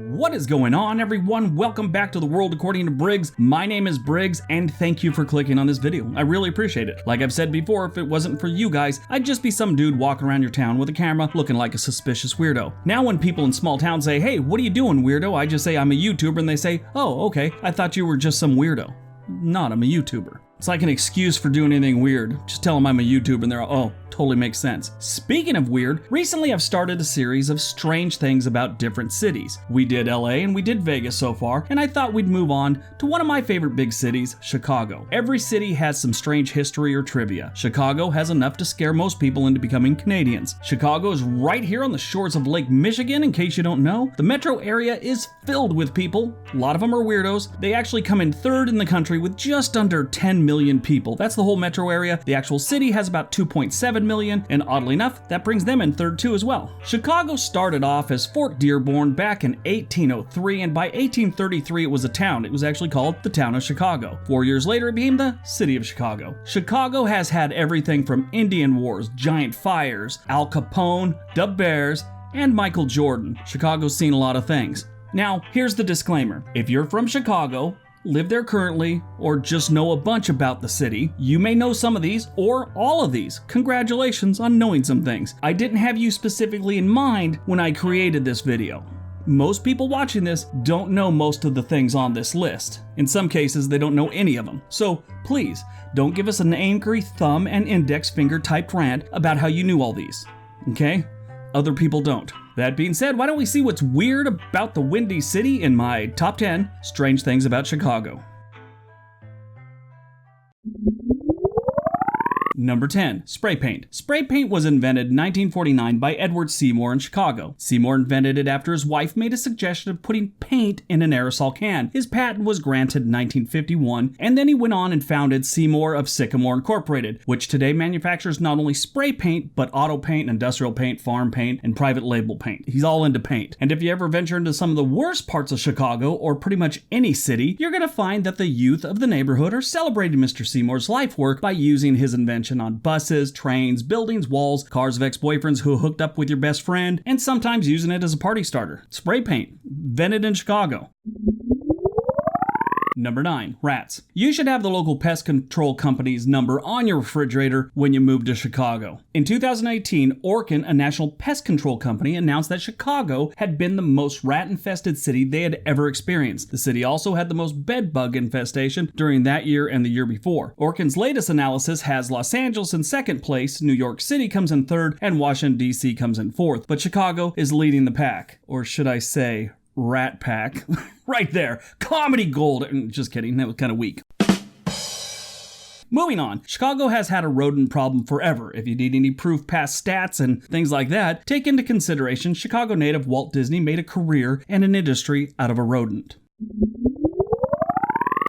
What is going on, everyone? Welcome back to the world according to Briggs. My name is Briggs, and thank you for clicking on this video. I really appreciate it. Like I've said before, if it wasn't for you guys, I'd just be some dude walking around your town with a camera looking like a suspicious weirdo. Now when people in small towns say, "Hey, what are you doing, weirdo?" I just say I'm a YouTuber, and they say, "Oh, okay, I thought you were just some weirdo." Not, I'm a YouTuber. It's like an excuse for doing anything weird. Just tell them I'm a YouTuber and they're all, oh, totally makes sense. Speaking of weird, recently I've started a series of strange things about different cities. We did LA and we did Vegas so far, and I thought we'd move on to one of my favorite big cities, Chicago. Every city has some strange history or trivia. Chicago has enough to scare most people into becoming Canadians. Chicago is right here on the shores of Lake Michigan, in case you don't know. The metro area is filled with people. A lot of them are weirdos. They actually come in third in the country with just under 10 million people. That's the whole metro area. The actual city has about 2.7 million, and oddly enough, that brings them in third too as well. Chicago started off as Fort Dearborn back in 1803, and by 1833 it was a town. It was actually called the town of Chicago. 4 years later it became the city of Chicago. Chicago has had everything from Indian wars, giant fires, Al Capone, the Bears, and Michael Jordan. Chicago's seen a lot of things. Now, here's the disclaimer. If you're from Chicago, live there currently, or just know a bunch about the city, you may know some of these or all of these. Congratulations on knowing some things. I didn't have you specifically in mind when I created this video. Most people watching this don't know most of the things on this list. In some cases, they don't know any of them. So please, don't give us an angry thumb and index finger typed rant about how you knew all these. Okay? Other people don't. That being said, why don't we see what's weird about the Windy City in my top 10 strange things about Chicago. Number 10. Spray paint. Spray paint was invented in 1949 by Edward Seymour in Chicago. Seymour invented it after his wife made a suggestion of putting paint in an aerosol can. His patent was granted in 1951, and then he went on and founded Seymour of Sycamore Incorporated, which today manufactures not only spray paint, but auto paint, industrial paint, farm paint, and private label paint. He's all into paint. And if you ever venture into some of the worst parts of Chicago, or pretty much any city, you're going to find that the youth of the neighborhood are celebrating Mr. Seymour's life work by using his invention on buses, trains, buildings, walls, cars of ex-boyfriends who hooked up with your best friend, and sometimes using it as a party starter. Spray paint, invented in Chicago. Number 9. Rats. You should have the local pest control company's number on your refrigerator when you move to Chicago. In 2018, Orkin, a national pest control company, announced that Chicago had been the most rat-infested city they had ever experienced. The city also had the most bed bug infestation during that year and the year before. Orkin's latest analysis has Los Angeles in second place, New York City comes in third, and Washington, D.C. comes in fourth. But Chicago is leading the pack. Or should I say, Rat Pack. Right there. Comedy gold. Just kidding. That was kind of weak. Moving on. Chicago has had a rodent problem forever. If you need any proof past stats and things like that, take into consideration Chicago native Walt Disney made a career and an industry out of a rodent.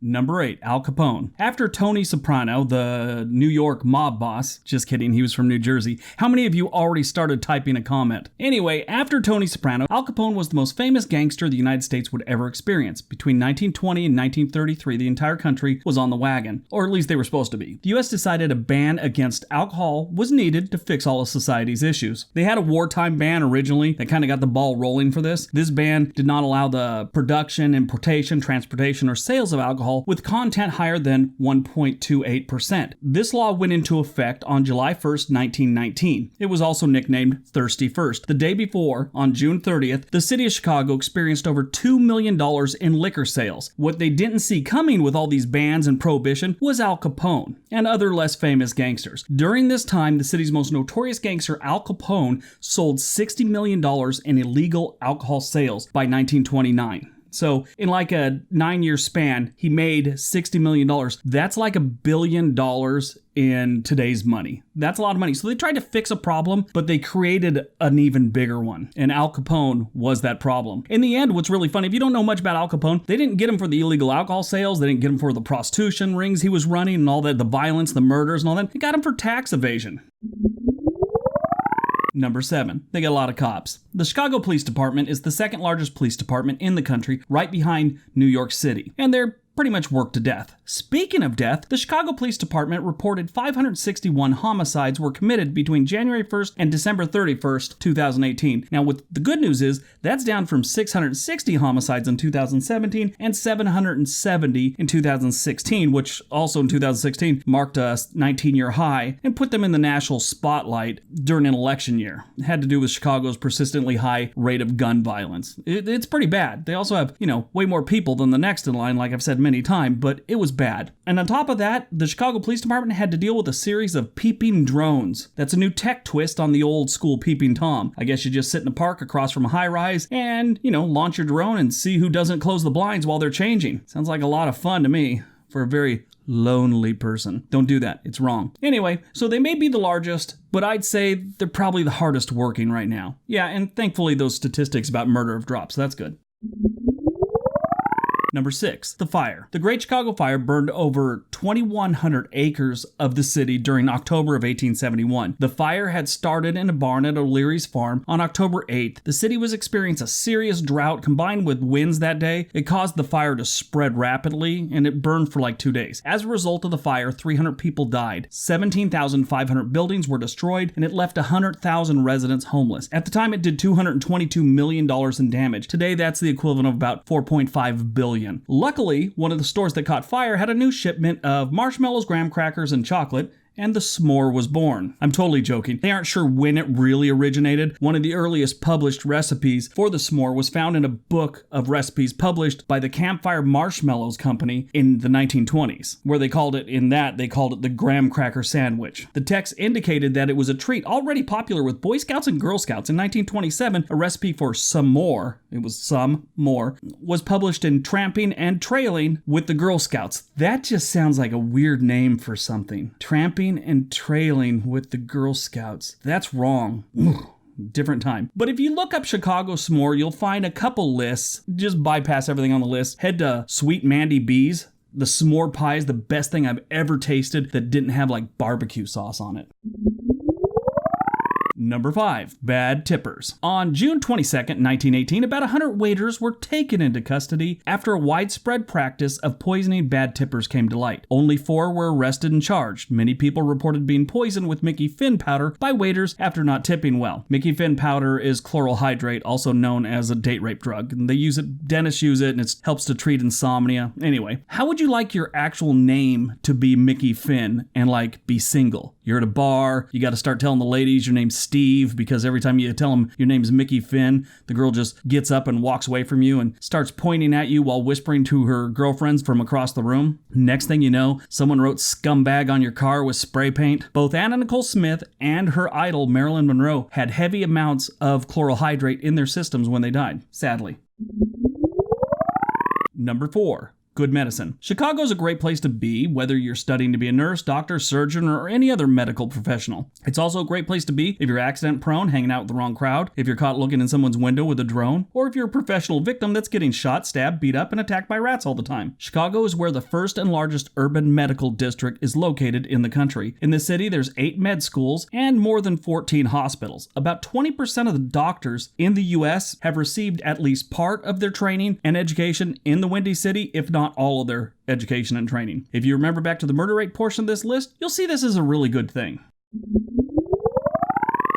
Number 8. Al Capone. After Tony Soprano, the New York mob boss, just kidding, he was from New Jersey. How many of you already started typing a comment? Anyway, after Tony Soprano, Al Capone was the most famous gangster the United States would ever experience. Between 1920 and 1933, the entire country was on the wagon, or at least they were supposed to be. The US decided a ban against alcohol was needed to fix all of society's issues. They had a wartime ban originally that kind of got the ball rolling for this. This ban did not allow the production, importation, transportation, or sales of alcohol with content higher than 1.28%. This law went into effect on July 1st, 1919. It was also nicknamed Thirsty First. The day before, on June 30th, the city of Chicago experienced over $2 million in liquor sales. What they didn't see coming with all these bans and prohibition was Al Capone and other less famous gangsters. During this time, the city's most notorious gangster, Al Capone, sold $60 million in illegal alcohol sales by 1929. So in like a 9-year span, he made $60 million. That's like $1 billion in today's money. That's a lot of money. So they tried to fix a problem, but they created an even bigger one. And Al Capone was that problem. In the end, what's really funny, if you don't know much about Al Capone, they didn't get him for the illegal alcohol sales. They didn't get him for the prostitution rings he was running and all that, the violence, the murders and all that. They got him for tax evasion. Number 7. They get a lot of cops. The Chicago Police Department is the second largest police department in the country, right behind New York City. And they're pretty much worked to death. Speaking of death, the Chicago Police Department reported 561 homicides were committed between January 1st and December 31st, 2018. Now, what the good news is, that's down from 660 homicides in 2017 and 770 in 2016, which also in 2016 marked a 19-year high and put them in the national spotlight during an election year. It had to do with Chicago's persistently high rate of gun violence. It's pretty bad. They also have, way more people than the next in line, like I've said many times, but it was bad. And on top of that, the Chicago Police Department had to deal with a series of peeping drones. That's a new tech twist on the old school peeping Tom. I guess you just sit in a park across from a high rise and, launch your drone and see who doesn't close the blinds while they're changing. Sounds like a lot of fun to me for a very lonely person. Don't do that. It's wrong. Anyway, so they may be the largest, but I'd say they're probably the hardest working right now. Yeah, and thankfully those statistics about murder have dropped, so that's good. Number 6, the fire. The Great Chicago Fire burned over 2,100 acres of the city during October of 1871. The fire had started in a barn at O'Leary's farm on October 8th. The city was experiencing a serious drought combined with winds that day. It caused the fire to spread rapidly, and it burned for like 2 days. As a result of the fire, 300 people died. 17,500 buildings were destroyed, and it left 100,000 residents homeless. At the time, it did $222 million in damage. Today, that's the equivalent of about $4.5 billion. Luckily, one of the stores that caught fire had a new shipment of marshmallows, graham crackers, and chocolate, and the s'more was born. I'm totally joking. They aren't sure when it really originated. One of the earliest published recipes for the s'more was found in a book of recipes published by the Campfire Marshmallows Company in the 1920s, where they called it the graham cracker sandwich. The text indicated that it was a treat already popular with Boy Scouts and Girl Scouts. In 1927, a recipe for some more, was published in Tramping and Trailing with the Girl Scouts. That just sounds like a weird name for something. Tramping and Trailing with the Girl Scouts. That's wrong. Different time. But if you look up Chicago s'more, you'll find a couple lists. Just bypass everything on the list. Head to Sweet Mandy B's. The s'more pie is the best thing I've ever tasted that didn't have like barbecue sauce on it. Number 5, bad tippers. On June 22nd, 1918, about 100 waiters were taken into custody after a widespread practice of poisoning bad tippers came to light. Only 4 were arrested and charged. Many people reported being poisoned with Mickey Finn powder by waiters after not tipping well. Mickey Finn powder is chloral hydrate, also known as a date rape drug. They use it, dentists use it, and it helps to treat insomnia. Anyway, how would you like your actual name to be Mickey Finn and be single? You're at a bar, you got to start telling the ladies your name's Steve, because every time you tell them your name's Mickey Finn, the girl just gets up and walks away from you and starts pointing at you while whispering to her girlfriends from across the room. Next thing you know, someone wrote scumbag on your car with spray paint. Both Anna Nicole Smith and her idol Marilyn Monroe had heavy amounts of chloral hydrate in their systems when they died, sadly. Number 4. Good medicine. Chicago's a great place to be, whether you're studying to be a nurse, doctor, surgeon, or any other medical professional. It's also a great place to be if you're accident prone, hanging out with the wrong crowd, if you're caught looking in someone's window with a drone, or if you're a professional victim that's getting shot, stabbed, beat up, and attacked by rats all the time. Chicago is where the first and largest urban medical district is located in the country. In the city, there's 8 med schools and more than 14 hospitals. About 20% of the doctors in the U.S. have received at least part of their training and education in the Windy City, if not all of their education and training. If you remember back to the murder rate portion of this list, you'll see this is a really good thing.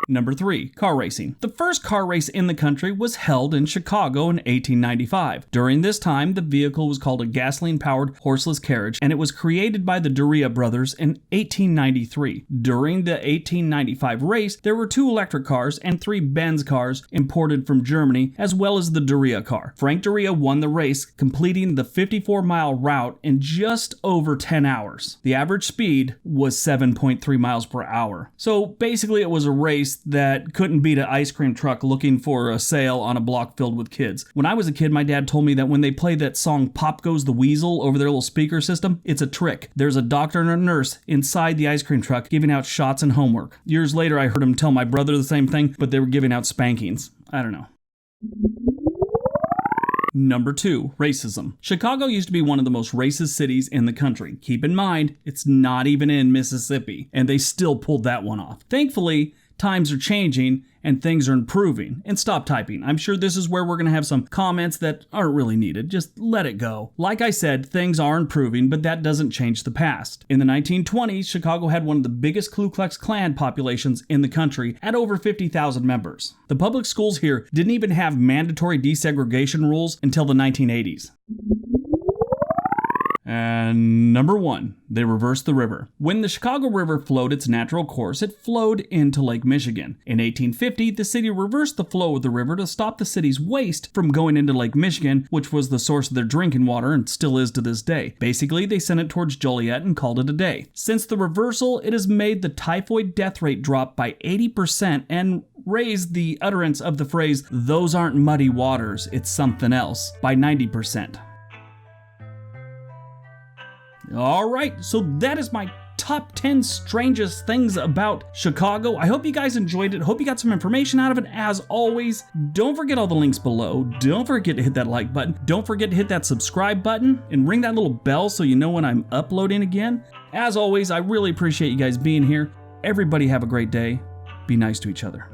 Number 3, car racing. The first car race in the country was held in Chicago in 1895. During this time, the vehicle was called a gasoline-powered horseless carriage, and it was created by the Duryea brothers in 1893. During the 1895 race, there were 2 electric cars and 3 Benz cars imported from Germany, as well as the Duryea car. Frank Duryea won the race, completing the 54-mile route in just over 10 hours. The average speed was 7.3 miles per hour. So basically, it was a race that couldn't beat an ice cream truck looking for a sale on a block filled with kids. When I was a kid, my dad told me that when they play that song Pop Goes the Weasel over their little speaker system, it's a trick. There's a doctor and a nurse inside the ice cream truck giving out shots and homework. Years later, I heard him tell my brother the same thing, but they were giving out spankings. I don't know. Number 2, racism. Chicago used to be one of the most racist cities in the country. Keep in mind, it's not even in Mississippi, and they still pulled that one off. Thankfully, times are changing and things are improving. And stop typing. I'm sure this is where we're going to have some comments that aren't really needed. Just let it go. Like I said, things are improving, but that doesn't change the past. In the 1920s, Chicago had one of the biggest Ku Klux Klan populations in the country at over 50,000 members. The public schools here didn't even have mandatory desegregation rules until the 1980s. And number 1, they reversed the river. When the Chicago River flowed its natural course, it flowed into Lake Michigan. In 1850, the city reversed the flow of the river to stop the city's waste from going into Lake Michigan, which was the source of their drinking water and still is to this day. Basically, they sent it towards Joliet and called it a day. Since the reversal, it has made the typhoid death rate drop by 80% and raised the utterance of the phrase, "Those aren't muddy waters, it's something else," by 90%. Alright, so that is my top 10 strangest things about Chicago. I hope you guys enjoyed it. Hope you got some information out of it. As always, don't forget all the links below. Don't forget to hit that like button. Don't forget to hit that subscribe button and ring that little bell so you know when I'm uploading again. As always, I really appreciate you guys being here. Everybody have a great day. Be nice to each other.